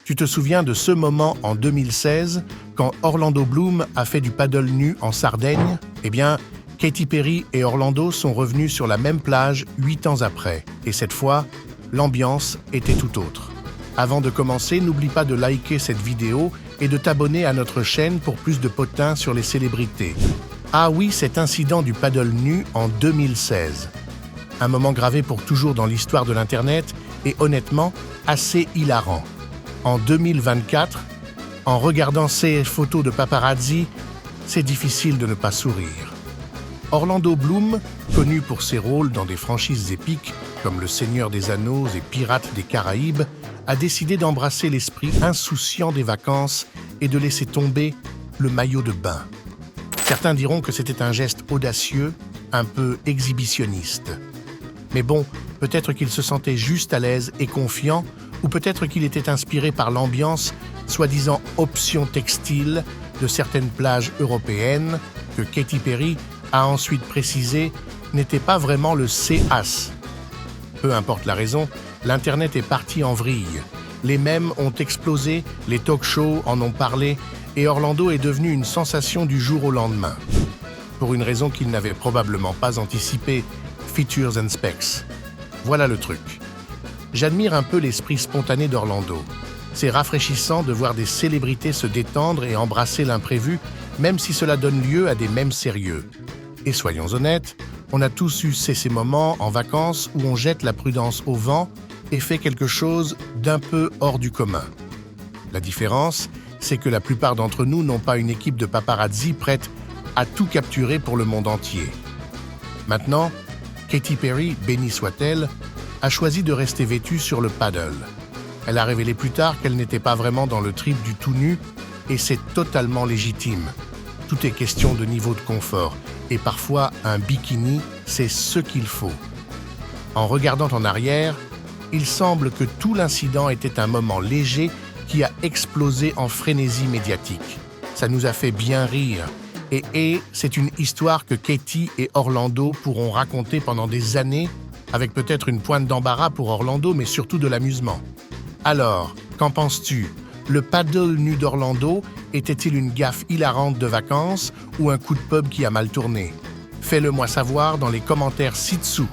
Tu te souviens de ce moment en 2016, quand Orlando Bloom a fait du paddle nu en Sardaigne? Eh bien, Katy Perry et Orlando sont revenus sur la même plage 8 ans après. Et cette fois, l'ambiance était tout autre. Avant de commencer, n'oublie pas de liker cette vidéo et de t'abonner à notre chaîne pour plus de potins sur les célébrités. Ah oui, cet incident du paddle nu en 2016. Un moment gravé pour toujours dans l'histoire de l'Internet et honnêtement assez hilarant. En 2024, en regardant ces photos de paparazzi, c'est difficile de ne pas sourire. Orlando Bloom, connu pour ses rôles dans des franchises épiques comme Le Seigneur des Anneaux et Pirates des Caraïbes, a décidé d'embrasser l'esprit insouciant des vacances et de laisser tomber le maillot de bain. Certains diront que c'était un geste audacieux, un peu exhibitionniste. Mais bon, peut-être qu'il se sentait juste à l'aise et confiant, ou peut-être qu'il était inspiré par l'ambiance, soi-disant option textile, de certaines plages européennes, que Katy Perry a ensuite précisé n'était pas vraiment le CAS. Peu importe la raison, l'Internet est parti en vrille. Les mèmes ont explosé, les talk-shows en ont parlé, et Orlando est devenu une sensation du jour au lendemain. Pour une raison qu'il n'avait probablement pas anticipée, features and specs. Voilà le truc. J'admire un peu l'esprit spontané d'Orlando. C'est rafraîchissant de voir des célébrités se détendre et embrasser l'imprévu, même si cela donne lieu à des mèmes sérieux. Et soyons honnêtes, on a tous eu ces moments en vacances où on jette la prudence au vent et fait quelque chose d'un peu hors du commun. La différence, c'est que la plupart d'entre nous n'ont pas une équipe de paparazzi prête à tout capturer pour le monde entier. Maintenant, Katy Perry, bénie soit-elle, a choisi de rester vêtue sur le paddle. Elle a révélé plus tard qu'elle n'était pas vraiment dans le trip du tout nu, et c'est totalement légitime. Tout est question de niveau de confort, et parfois un bikini, c'est ce qu'il faut. En regardant en arrière, il semble que tout l'incident était un moment léger qui a explosé en frénésie médiatique. Ça nous a fait bien rire. Et c'est une histoire que Katy et Orlando pourront raconter pendant des années, avec peut-être une pointe d'embarras pour Orlando, mais surtout de l'amusement. Alors, qu'en penses-tu? Le paddle nu d'Orlando était-il une gaffe hilarante de vacances ou un coup de pub qui a mal tourné? Fais-le moi savoir dans les commentaires ci-dessous.